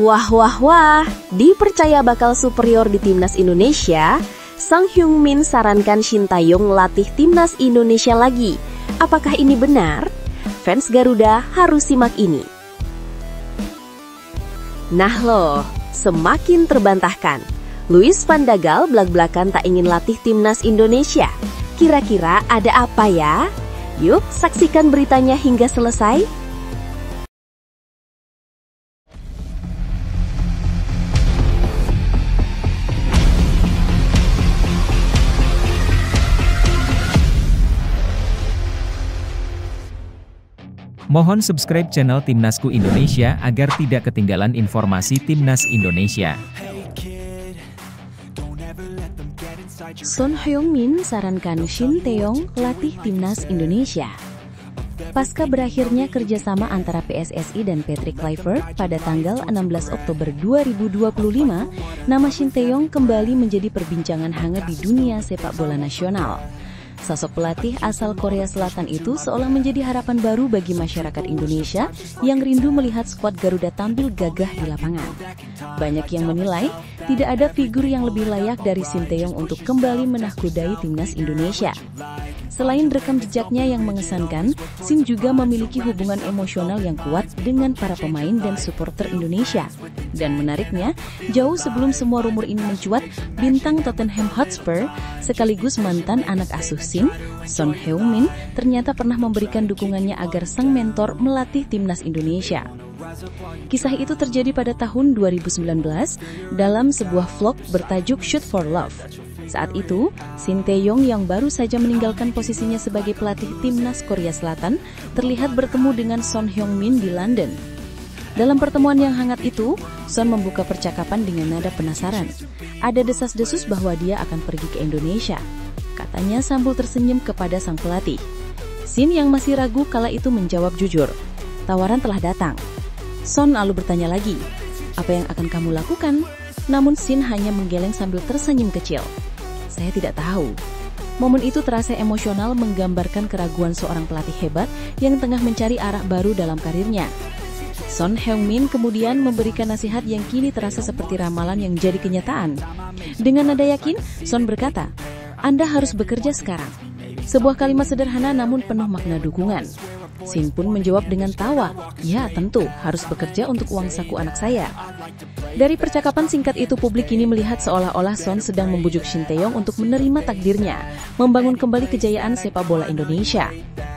Wah wah wah, dipercaya bakal superior di timnas Indonesia, Sang Heung-min sarankan Shin Tae-yong latih timnas Indonesia lagi. Apakah ini benar? Fans Garuda harus simak ini. Nah loh, semakin terbantahkan. Louis van Gaal blak-blakan tak ingin latih timnas Indonesia. Kira-kira ada apa ya? Yuk saksikan beritanya hingga selesai. Mohon subscribe channel Timnasku Indonesia agar tidak ketinggalan informasi Timnas Indonesia. Son Heung-min sarankan Shin Tae-yong latih timnas Indonesia. Pasca berakhirnya kerjasama antara PSSI dan Patrick Kluivert pada tanggal 16 Oktober 2025, nama Shin Tae-yong kembali menjadi perbincangan hangat di dunia sepak bola nasional. Sosok pelatih asal Korea Selatan itu seolah menjadi harapan baru bagi masyarakat Indonesia yang rindu melihat skuad Garuda tampil gagah di lapangan. Banyak yang menilai tidak ada figur yang lebih layak dari Shin Tae-yong untuk kembali menahkodai timnas Indonesia. Selain rekam jejaknya yang mengesankan, Shin juga memiliki hubungan emosional yang kuat dengan para pemain dan supporter Indonesia. Dan menariknya, jauh sebelum semua rumor ini mencuat, bintang Tottenham Hotspur sekaligus mantan anak asuh Shin, Son Heung-min, ternyata pernah memberikan dukungannya agar sang mentor melatih timnas Indonesia. Kisah itu terjadi pada tahun 2019 dalam sebuah vlog bertajuk Shoot for Love. Saat itu, Shin Tae-yong yang baru saja meninggalkan posisinya sebagai pelatih timnas Korea Selatan terlihat bertemu dengan Son Heung-min di London. Dalam pertemuan yang hangat itu, Son membuka percakapan dengan nada penasaran. Ada desas-desus bahwa dia akan pergi ke Indonesia, katanya sambil tersenyum kepada sang pelatih. Shin yang masih ragu kala itu menjawab jujur, tawaran telah datang. Son lalu bertanya lagi, apa yang akan kamu lakukan? Namun Shin hanya menggeleng sambil tersenyum kecil. Saya tidak tahu. Momen itu terasa emosional, menggambarkan keraguan seorang pelatih hebat yang tengah mencari arah baru dalam karirnya. Son Heung-min kemudian memberikan nasihat yang kini terasa seperti ramalan yang jadi kenyataan. Dengan nada yakin, Son berkata, Anda harus bekerja sekarang. Sebuah kalimat sederhana namun penuh makna dukungan. Shin pun menjawab dengan tawa, ya tentu harus bekerja untuk uang saku anak saya. Dari percakapan singkat itu, publik kini melihat seolah-olah Son sedang membujuk Shin Tae-yong untuk menerima takdirnya, membangun kembali kejayaan sepak bola Indonesia.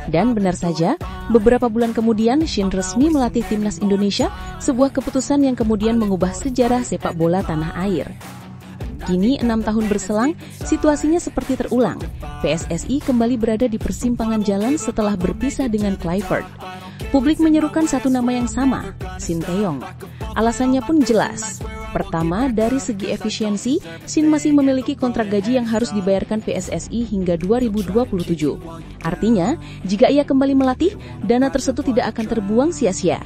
Dan benar saja, beberapa bulan kemudian Shin resmi melatih timnas Indonesia, sebuah keputusan yang kemudian mengubah sejarah sepak bola tanah air. Kini 6 tahun berselang, situasinya seperti terulang. PSSI kembali berada di persimpangan jalan setelah berpisah dengan Kluivert. Publik menyerukan satu nama yang sama, Shin Tae-yong. Alasannya pun jelas. Pertama, dari segi efisiensi, Shin masih memiliki kontrak gaji yang harus dibayarkan PSSI hingga 2027. Artinya, jika ia kembali melatih, dana tersebut tidak akan terbuang sia-sia.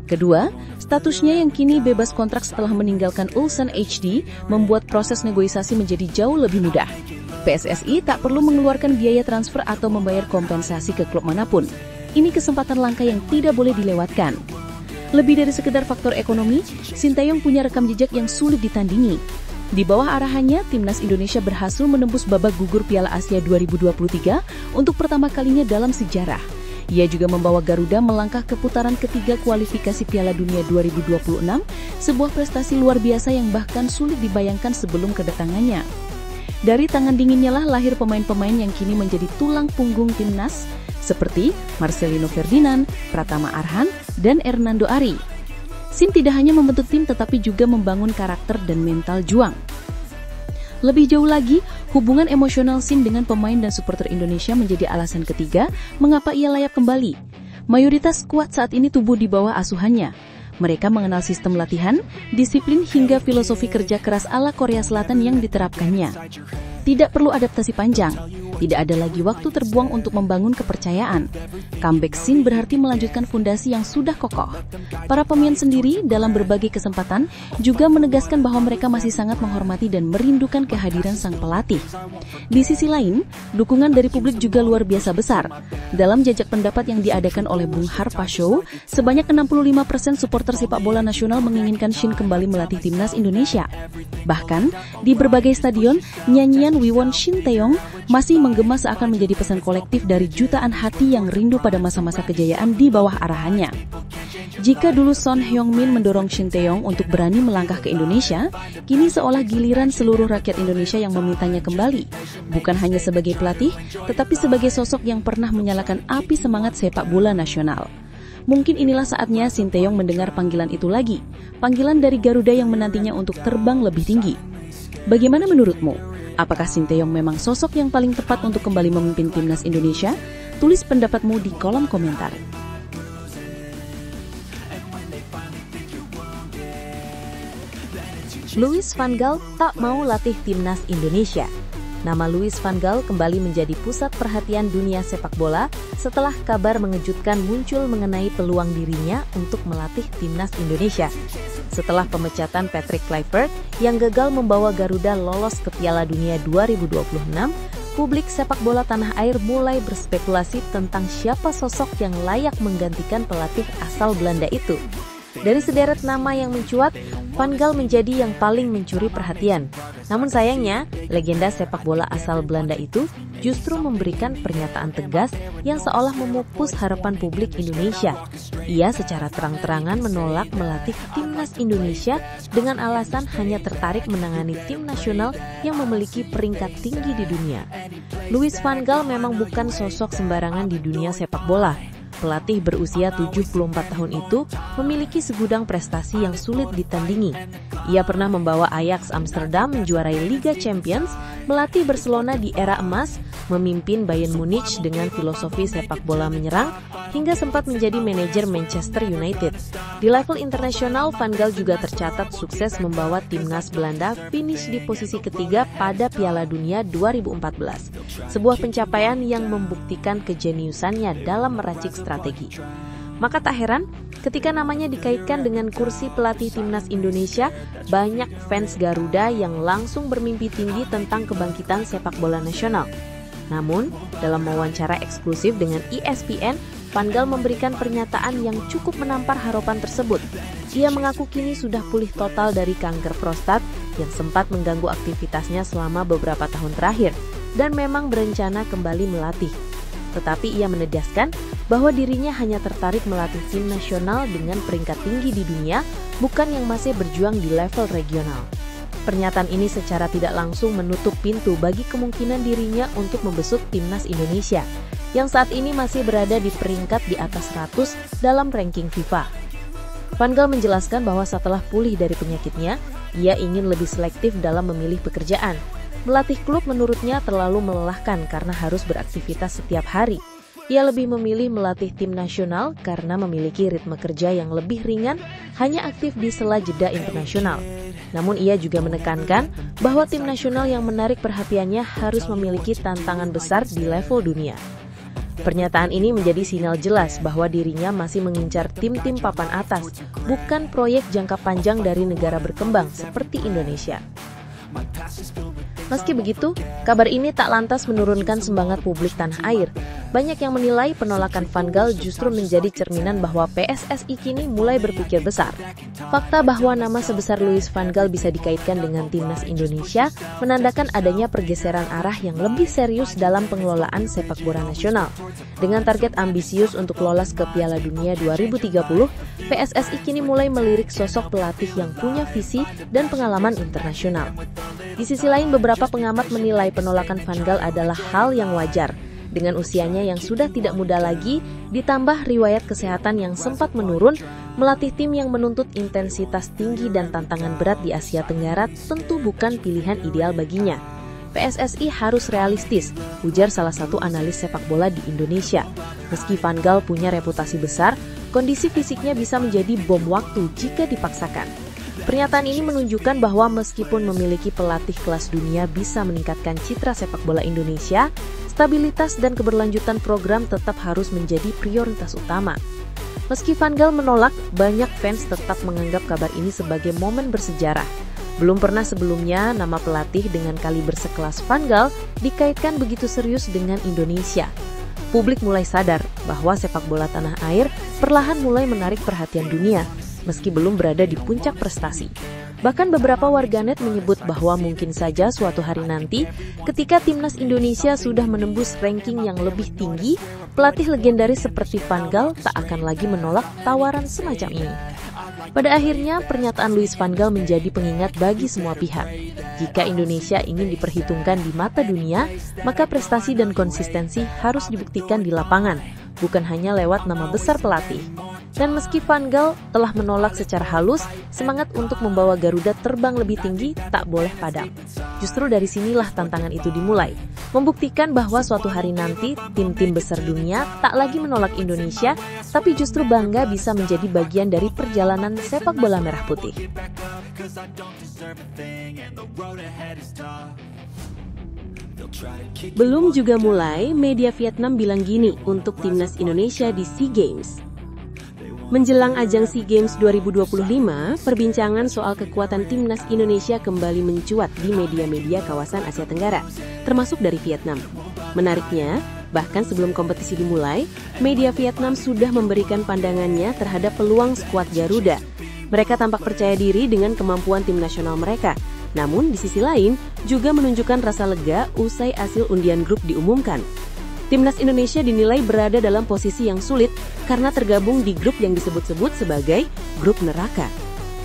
Kedua, statusnya yang kini bebas kontrak setelah meninggalkan Ulsan HD membuat proses negosiasi menjadi jauh lebih mudah. PSSI tak perlu mengeluarkan biaya transfer atau membayar kompensasi ke klub manapun. Ini kesempatan langka yang tidak boleh dilewatkan. Lebih dari sekedar faktor ekonomi, Shin Tae-yong punya rekam jejak yang sulit ditandingi. Di bawah arahannya, timnas Indonesia berhasil menembus babak gugur Piala Asia 2023 untuk pertama kalinya dalam sejarah. Ia juga membawa Garuda melangkah ke putaran ketiga kualifikasi Piala Dunia 2026, sebuah prestasi luar biasa yang bahkan sulit dibayangkan sebelum kedatangannya. Dari tangan dinginnya lah lahir pemain-pemain yang kini menjadi tulang punggung timnas, seperti Marcelino Ferdinand, Pratama Arhan, dan Hernando Ari. Shin tidak hanya membentuk tim tetapi juga membangun karakter dan mental juang. Lebih jauh lagi, hubungan emosional Shin dengan pemain dan supporter Indonesia menjadi alasan ketiga mengapa ia layak kembali. Mayoritas skuad saat ini tumbuh di bawah asuhannya. Mereka mengenal sistem latihan, disiplin hingga filosofi kerja keras ala Korea Selatan yang diterapkannya. Tidak perlu adaptasi panjang. Tidak ada lagi waktu terbuang untuk membangun kepercayaan. Comeback Shin berarti melanjutkan fondasi yang sudah kokoh. Para pemain sendiri dalam berbagai kesempatan juga menegaskan bahwa mereka masih sangat menghormati dan merindukan kehadiran sang pelatih. Di sisi lain, dukungan dari publik juga luar biasa besar. Dalam jajak pendapat yang diadakan oleh Bung Harpa Show, sebanyak 65% supporter sepak bola nasional menginginkan Shin kembali melatih timnas Indonesia. Bahkan, di berbagai stadion, nyanyian We Want Shin Tae-yong masih menggema seakan menjadi pesan kolektif dari jutaan hati yang rindu pada masa-masa kejayaan di bawah arahannya. Jika dulu Son Heung-min mendorong Shin Tae-yong untuk berani melangkah ke Indonesia, kini seolah giliran seluruh rakyat Indonesia yang memintanya kembali. Bukan hanya sebagai pelatih, tetapi sebagai sosok yang pernah menyalakan api semangat sepak bola nasional. Mungkin inilah saatnya Shin Tae-yong mendengar panggilan itu lagi, panggilan dari Garuda yang menantinya untuk terbang lebih tinggi. Bagaimana menurutmu? Apakah Shin Tae-yong memang sosok yang paling tepat untuk kembali memimpin timnas Indonesia? Tulis pendapatmu di kolom komentar. Louis van Gaal tak mau latih timnas Indonesia. Nama Louis van Gaal kembali menjadi pusat perhatian dunia sepak bola setelah kabar mengejutkan muncul mengenai peluang dirinya untuk melatih timnas Indonesia. Setelah pemecatan Patrick Kluivert yang gagal membawa Garuda lolos ke Piala Dunia 2026, publik sepak bola tanah air mulai berspekulasi tentang siapa sosok yang layak menggantikan pelatih asal Belanda itu. Dari sederet nama yang mencuat, Van Gaal menjadi yang paling mencuri perhatian. Namun sayangnya, legenda sepak bola asal Belanda itu justru memberikan pernyataan tegas yang seolah memupus harapan publik Indonesia. Ia secara terang-terangan menolak melatih timnas Indonesia dengan alasan hanya tertarik menangani tim nasional yang memiliki peringkat tinggi di dunia. Louis van Gaal memang bukan sosok sembarangan di dunia sepak bola. Pelatih berusia 74 tahun itu memiliki segudang prestasi yang sulit ditandingi. Ia pernah membawa Ajax Amsterdam menjuarai Liga Champions, melatih Barcelona di era emas, memimpin Bayern Munich dengan filosofi sepak bola menyerang, hingga sempat menjadi manajer Manchester United. Di level internasional, Van Gaal juga tercatat sukses membawa timnas Belanda finish di posisi ketiga pada Piala Dunia 2014. Sebuah pencapaian yang membuktikan kejeniusannya dalam meracik strategi. Maka tak heran, ketika namanya dikaitkan dengan kursi pelatih timnas Indonesia, banyak fans Garuda yang langsung bermimpi tinggi tentang kebangkitan sepak bola nasional. Namun, dalam wawancara eksklusif dengan ESPN, Van Gaal memberikan pernyataan yang cukup menampar harapan tersebut. Ia mengaku kini sudah pulih total dari kanker prostat yang sempat mengganggu aktivitasnya selama beberapa tahun terakhir, dan memang berencana kembali melatih. Tetapi ia menegaskan bahwa dirinya hanya tertarik melatih tim nasional dengan peringkat tinggi di dunia, bukan yang masih berjuang di level regional. Pernyataan ini secara tidak langsung menutup pintu bagi kemungkinan dirinya untuk membesut timnas Indonesia, yang saat ini masih berada di peringkat di atas 100 dalam ranking FIFA. Van Gaal menjelaskan bahwa setelah pulih dari penyakitnya, ia ingin lebih selektif dalam memilih pekerjaan. Melatih klub menurutnya terlalu melelahkan karena harus beraktivitas setiap hari. Ia lebih memilih melatih tim nasional karena memiliki ritme kerja yang lebih ringan, hanya aktif di sela jeda internasional. Namun ia juga menekankan bahwa tim nasional yang menarik perhatiannya harus memiliki tantangan besar di level dunia. Pernyataan ini menjadi sinyal jelas bahwa dirinya masih mengincar tim-tim papan atas, bukan proyek jangka panjang dari negara berkembang seperti Indonesia. Meski begitu, kabar ini tak lantas menurunkan semangat publik tanah air. Banyak yang menilai penolakan Van Gaal justru menjadi cerminan bahwa PSSI kini mulai berpikir besar. Fakta bahwa nama sebesar Louis van Gaal bisa dikaitkan dengan timnas Indonesia menandakan adanya pergeseran arah yang lebih serius dalam pengelolaan sepak bola nasional. Dengan target ambisius untuk lolos ke Piala Dunia 2030, PSSI kini mulai melirik sosok pelatih yang punya visi dan pengalaman internasional. Di sisi lain, beberapa pengamat menilai penolakan Van Gaal adalah hal yang wajar. Dengan usianya yang sudah tidak muda lagi, ditambah riwayat kesehatan yang sempat menurun, melatih tim yang menuntut intensitas tinggi dan tantangan berat di Asia Tenggara tentu bukan pilihan ideal baginya. PSSI harus realistis, ujar salah satu analis sepak bola di Indonesia. Meski Van Gaal punya reputasi besar, kondisi fisiknya bisa menjadi bom waktu jika dipaksakan. Pernyataan ini menunjukkan bahwa meskipun memiliki pelatih kelas dunia bisa meningkatkan citra sepak bola Indonesia, stabilitas dan keberlanjutan program tetap harus menjadi prioritas utama. Meski Van Gaal menolak, banyak fans tetap menganggap kabar ini sebagai momen bersejarah. Belum pernah sebelumnya nama pelatih dengan kaliber sekelas Van Gaal dikaitkan begitu serius dengan Indonesia. Publik mulai sadar bahwa sepak bola tanah air perlahan mulai menarik perhatian dunia, meski belum berada di puncak prestasi. Bahkan beberapa warganet menyebut bahwa mungkin saja suatu hari nanti, ketika timnas Indonesia sudah menembus ranking yang lebih tinggi, pelatih legendaris seperti Van Gaal tak akan lagi menolak tawaran semacam ini. Pada akhirnya, pernyataan Louis van Gaal menjadi pengingat bagi semua pihak. Jika Indonesia ingin diperhitungkan di mata dunia, maka prestasi dan konsistensi harus dibuktikan di lapangan, bukan hanya lewat nama besar pelatih. Dan meski Van Gaal telah menolak secara halus, semangat untuk membawa Garuda terbang lebih tinggi tak boleh padam. Justru dari sinilah tantangan itu dimulai, membuktikan bahwa suatu hari nanti tim-tim besar dunia tak lagi menolak Indonesia, tapi justru bangga bisa menjadi bagian dari perjalanan sepak bola merah putih. Belum juga mulai, media Vietnam bilang gini untuk timnas Indonesia di SEA Games. Menjelang ajang SEA Games 2025, perbincangan soal kekuatan timnas Indonesia kembali mencuat di media-media kawasan Asia Tenggara, termasuk dari Vietnam. Menariknya, bahkan sebelum kompetisi dimulai, media Vietnam sudah memberikan pandangannya terhadap peluang skuad Garuda. Mereka tampak percaya diri dengan kemampuan tim nasional mereka. Namun di sisi lain, juga menunjukkan rasa lega usai hasil undian grup diumumkan. Timnas Indonesia dinilai berada dalam posisi yang sulit karena tergabung di grup yang disebut-sebut sebagai grup neraka.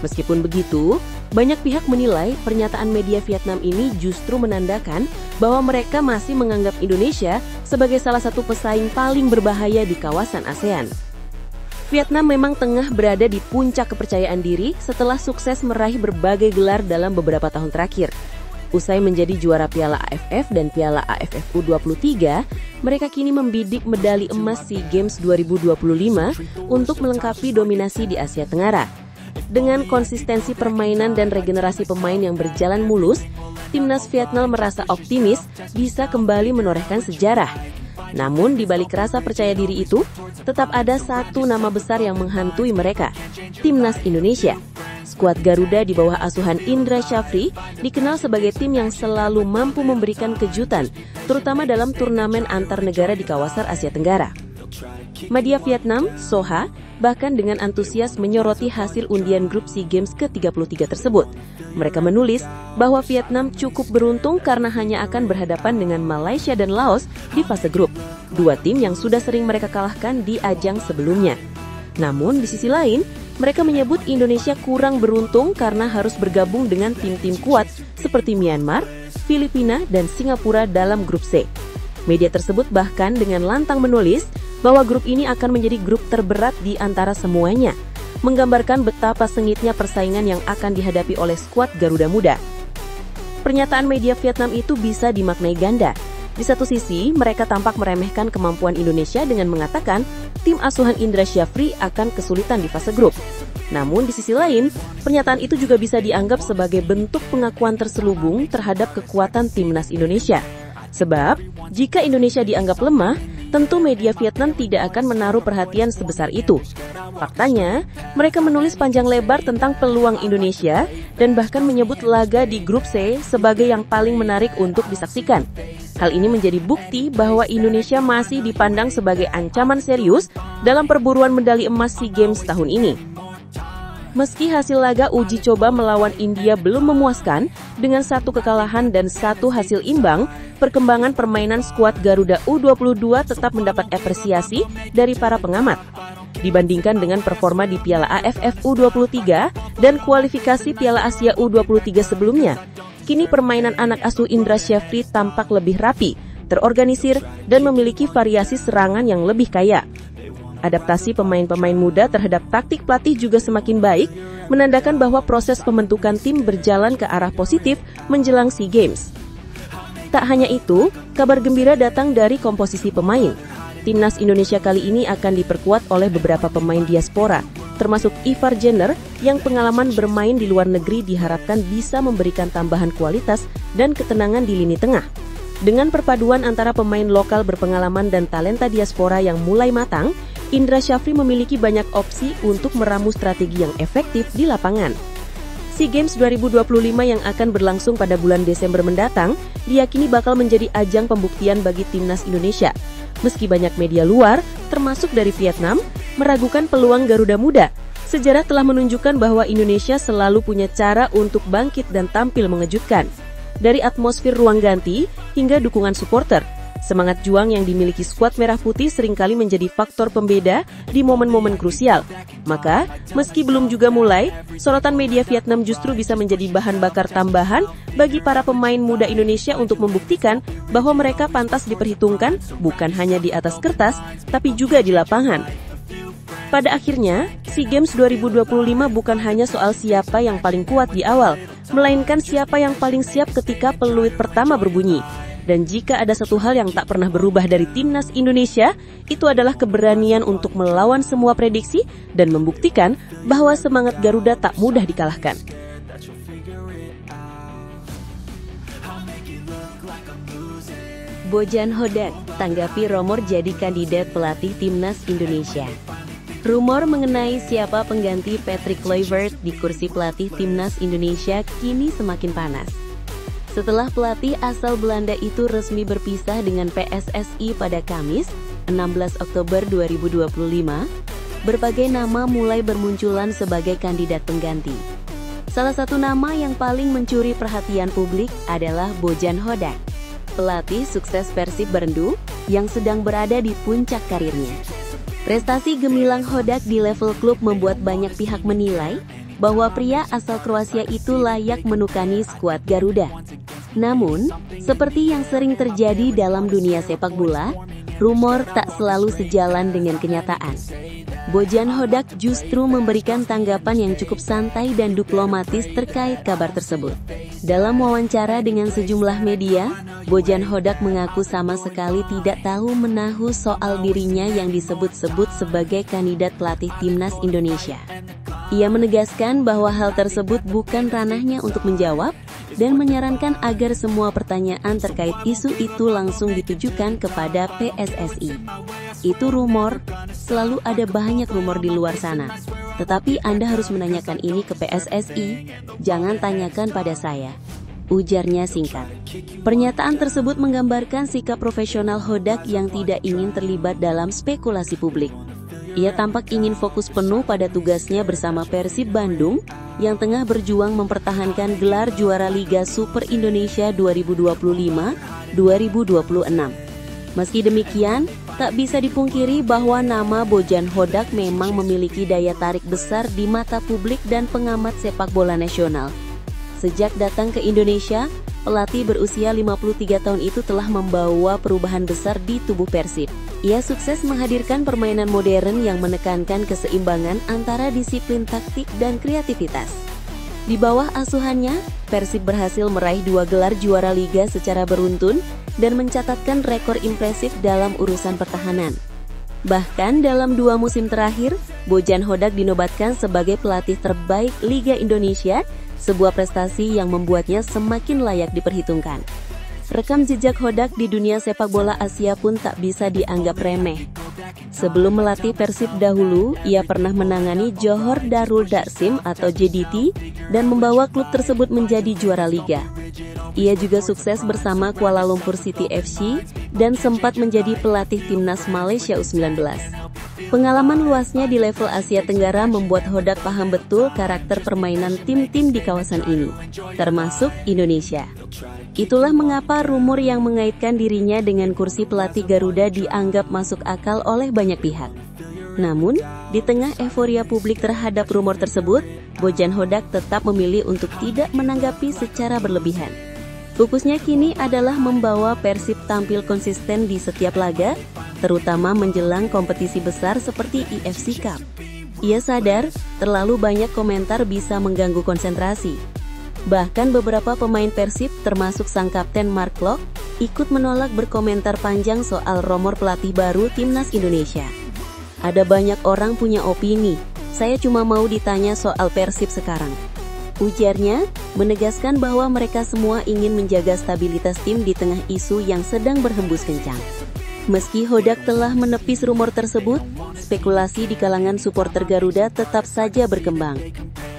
Meskipun begitu, banyak pihak menilai pernyataan media Vietnam ini justru menandakan bahwa mereka masih menganggap Indonesia sebagai salah satu pesaing paling berbahaya di kawasan ASEAN. Vietnam memang tengah berada di puncak kepercayaan diri setelah sukses meraih berbagai gelar dalam beberapa tahun terakhir. Usai menjadi juara Piala AFF dan Piala AFF U23, mereka kini membidik medali emas SEA Games 2025 untuk melengkapi dominasi di Asia Tenggara. Dengan konsistensi permainan dan regenerasi pemain yang berjalan mulus, timnas Vietnam merasa optimis bisa kembali menorehkan sejarah. Namun di balik rasa percaya diri itu, tetap ada satu nama besar yang menghantui mereka, timnas Indonesia. Skuad Garuda di bawah asuhan Indra Syafri dikenal sebagai tim yang selalu mampu memberikan kejutan, terutama dalam turnamen antar negara di kawasan Asia Tenggara. Media Vietnam, Soha, bahkan dengan antusias menyoroti hasil undian grup SEA Games ke-33 tersebut. Mereka menulis bahwa Vietnam cukup beruntung karena hanya akan berhadapan dengan Malaysia dan Laos di fase grup, dua tim yang sudah sering mereka kalahkan di ajang sebelumnya. Namun di sisi lain, mereka menyebut Indonesia kurang beruntung karena harus bergabung dengan tim-tim kuat seperti Myanmar, Filipina, dan Singapura dalam grup C. Media tersebut bahkan dengan lantang menulis bahwa grup ini akan menjadi grup terberat di antara semuanya, menggambarkan betapa sengitnya persaingan yang akan dihadapi oleh skuad Garuda Muda. Pernyataan media Vietnam itu bisa dimaknai ganda. Di satu sisi, mereka tampak meremehkan kemampuan Indonesia dengan mengatakan tim asuhan Indra Syafri akan kesulitan di fase grup. Namun di sisi lain, pernyataan itu juga bisa dianggap sebagai bentuk pengakuan terselubung terhadap kekuatan timnas Indonesia. Sebab, jika Indonesia dianggap lemah, tentu media Vietnam tidak akan menaruh perhatian sebesar itu. Faktanya, mereka menulis panjang lebar tentang peluang Indonesia dan bahkan menyebut laga di grup C sebagai yang paling menarik untuk disaksikan. Hal ini menjadi bukti bahwa Indonesia masih dipandang sebagai ancaman serius dalam perburuan medali emas SEA Games tahun ini. Meski hasil laga uji coba melawan India belum memuaskan, dengan satu kekalahan dan satu hasil imbang, perkembangan permainan skuad Garuda U22 tetap mendapat apresiasi dari para pengamat. Dibandingkan dengan performa di Piala AFF U23 dan kualifikasi Piala Asia U23 sebelumnya, kini permainan anak asuh Indra Syafri tampak lebih rapi, terorganisir, dan memiliki variasi serangan yang lebih kaya. Adaptasi pemain-pemain muda terhadap taktik pelatih juga semakin baik, menandakan bahwa proses pembentukan tim berjalan ke arah positif menjelang SEA Games. Tak hanya itu, kabar gembira datang dari komposisi pemain. Timnas Indonesia kali ini akan diperkuat oleh beberapa pemain diaspora, termasuk Ivar Jenner yang pengalaman bermain di luar negeri diharapkan bisa memberikan tambahan kualitas dan ketenangan di lini tengah. Dengan perpaduan antara pemain lokal berpengalaman dan talenta diaspora yang mulai matang, Indra Syafri memiliki banyak opsi untuk meramu strategi yang efektif di lapangan. SEA Games 2025 yang akan berlangsung pada bulan Desember mendatang diyakini bakal menjadi ajang pembuktian bagi timnas Indonesia. Meski banyak media luar, termasuk dari Vietnam, meragukan peluang Garuda Muda, sejarah telah menunjukkan bahwa Indonesia selalu punya cara untuk bangkit dan tampil mengejutkan. Dari atmosfer ruang ganti hingga dukungan supporter, semangat juang yang dimiliki skuad merah putih seringkali menjadi faktor pembeda di momen-momen krusial. Maka, meski belum juga mulai, sorotan media Vietnam justru bisa menjadi bahan bakar tambahan bagi para pemain muda Indonesia untuk membuktikan bahwa mereka pantas diperhitungkan bukan hanya di atas kertas, tapi juga di lapangan. Pada akhirnya, SEA Games 2025 bukan hanya soal siapa yang paling kuat di awal, melainkan siapa yang paling siap ketika peluit pertama berbunyi. Dan jika ada satu hal yang tak pernah berubah dari timnas Indonesia, itu adalah keberanian untuk melawan semua prediksi dan membuktikan bahwa semangat Garuda tak mudah dikalahkan. Bojan Hodak tanggapi rumor jadi kandidat pelatih timnas Indonesia. Rumor mengenai siapa pengganti Patrick Kluivert di kursi pelatih timnas Indonesia kini semakin panas. Setelah pelatih asal Belanda itu resmi berpisah dengan PSSI pada Kamis, 16 Oktober 2025, berbagai nama mulai bermunculan sebagai kandidat pengganti. Salah satu nama yang paling mencuri perhatian publik adalah Bojan Hodak, pelatih sukses Persib Bandung yang sedang berada di puncak karirnya. Prestasi gemilang Hodak di level klub membuat banyak pihak menilai bahwa pria asal Kroasia itu layak menukani skuad Garuda. Namun, seperti yang sering terjadi dalam dunia sepak bola, rumor tak selalu sejalan dengan kenyataan. Bojan Hodak justru memberikan tanggapan yang cukup santai dan diplomatis terkait kabar tersebut. Dalam wawancara dengan sejumlah media, Bojan Hodak mengaku sama sekali tidak tahu menahu soal dirinya yang disebut-sebut sebagai kandidat pelatih timnas Indonesia. Ia menegaskan bahwa hal tersebut bukan ranahnya untuk menjawab dan menyarankan agar semua pertanyaan terkait isu itu langsung ditujukan kepada PSSI. Itu rumor, selalu ada banyak rumor di luar sana. Tetapi Anda harus menanyakan ini ke PSSI, jangan tanyakan pada saya, ujarnya singkat. Pernyataan tersebut menggambarkan sikap profesional Hodak yang tidak ingin terlibat dalam spekulasi publik. Ia tampak ingin fokus penuh pada tugasnya bersama Persib Bandung yang tengah berjuang mempertahankan gelar juara Liga Super Indonesia 2025-2026. Meski demikian, tak bisa dipungkiri bahwa nama Bojan Hodak memang memiliki daya tarik besar di mata publik dan pengamat sepak bola nasional. Sejak datang ke Indonesia, pelatih berusia 53 tahun itu telah membawa perubahan besar di tubuh Persib. Ia sukses menghadirkan permainan modern yang menekankan keseimbangan antara disiplin taktik dan kreativitas. Di bawah asuhannya, Persib berhasil meraih 2 gelar juara liga secara beruntun dan mencatatkan rekor impresif dalam urusan pertahanan. Bahkan dalam 2 musim terakhir, Bojan Hodak dinobatkan sebagai pelatih terbaik Liga Indonesia, sebuah prestasi yang membuatnya semakin layak diperhitungkan. Rekam jejak Hodak di dunia sepak bola Asia pun tak bisa dianggap remeh. Sebelum melatih Persib dahulu, ia pernah menangani Johor Darul Daksim atau JDT dan membawa klub tersebut menjadi juara liga. Ia juga sukses bersama Kuala Lumpur City FC dan sempat menjadi pelatih timnas Malaysia U19. Pengalaman luasnya di level Asia Tenggara membuat Hodak paham betul karakter permainan tim-tim di kawasan ini, termasuk Indonesia. Itulah mengapa rumor yang mengaitkan dirinya dengan kursi pelatih Garuda dianggap masuk akal oleh banyak pihak. Namun, di tengah euforia publik terhadap rumor tersebut, Bojan Hodak tetap memilih untuk tidak menanggapi secara berlebihan. Fokusnya kini adalah membawa Persib tampil konsisten di setiap laga, terutama menjelang kompetisi besar seperti IFC Cup. Ia sadar, terlalu banyak komentar bisa mengganggu konsentrasi. Bahkan beberapa pemain Persib, termasuk sang kapten Mark Klok, ikut menolak berkomentar panjang soal rumor pelatih baru timnas Indonesia. Ada banyak orang punya opini, saya cuma mau ditanya soal Persib sekarang. Ujarnya, menegaskan bahwa mereka semua ingin menjaga stabilitas tim di tengah isu yang sedang berhembus kencang. Meski Hodak telah menepis rumor tersebut, spekulasi di kalangan supporter Garuda tetap saja berkembang.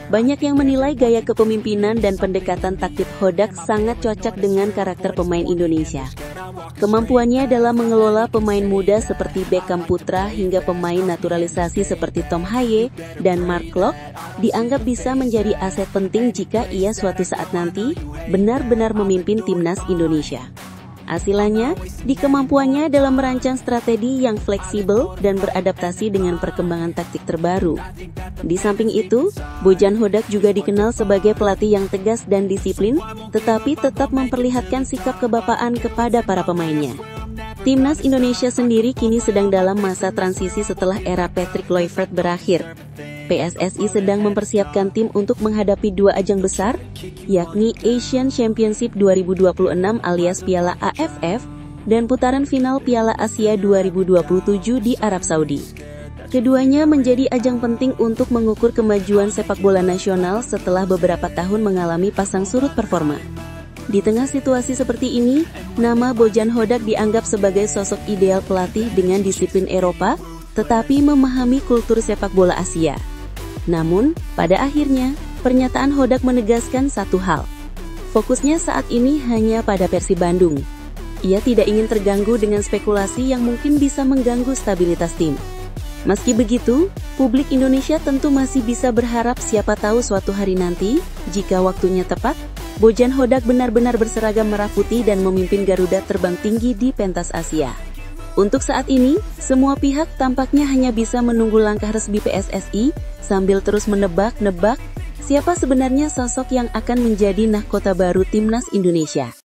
Banyak yang menilai gaya kepemimpinan dan pendekatan taktik Hodak sangat cocok dengan karakter pemain Indonesia. Kemampuannya dalam mengelola pemain muda seperti Beckham Putra hingga pemain naturalisasi seperti Tom Haye dan Mark Klok dianggap bisa menjadi aset penting jika ia suatu saat nanti benar-benar memimpin timnas Indonesia. Hasilnya, di kemampuannya dalam merancang strategi yang fleksibel dan beradaptasi dengan perkembangan taktik terbaru. Di samping itu, Bojan Hodak juga dikenal sebagai pelatih yang tegas dan disiplin, tetapi tetap memperlihatkan sikap kebapaan kepada para pemainnya. Timnas Indonesia sendiri kini sedang dalam masa transisi setelah era Patrick Kluivert berakhir. PSSI sedang mempersiapkan tim untuk menghadapi dua ajang besar, yakni Asian Championship 2026 alias Piala AFF dan putaran final Piala Asia 2027 di Arab Saudi. Keduanya menjadi ajang penting untuk mengukur kemajuan sepak bola nasional setelah beberapa tahun mengalami pasang surut performa. Di tengah situasi seperti ini, nama Bojan Hodak dianggap sebagai sosok ideal pelatih dengan disiplin Eropa, tetapi memahami kultur sepak bola Asia. Namun, pada akhirnya, pernyataan Hodak menegaskan satu hal. Fokusnya saat ini hanya pada Persib Bandung. Ia tidak ingin terganggu dengan spekulasi yang mungkin bisa mengganggu stabilitas tim. Meski begitu, publik Indonesia tentu masih bisa berharap siapa tahu suatu hari nanti, jika waktunya tepat, Bojan Hodak benar-benar berseragam merah putih dan memimpin Garuda terbang tinggi di pentas Asia. Untuk saat ini, semua pihak tampaknya hanya bisa menunggu langkah resmi PSSI sambil terus menebak-nebak siapa sebenarnya sosok yang akan menjadi nahkota baru Timnas Indonesia.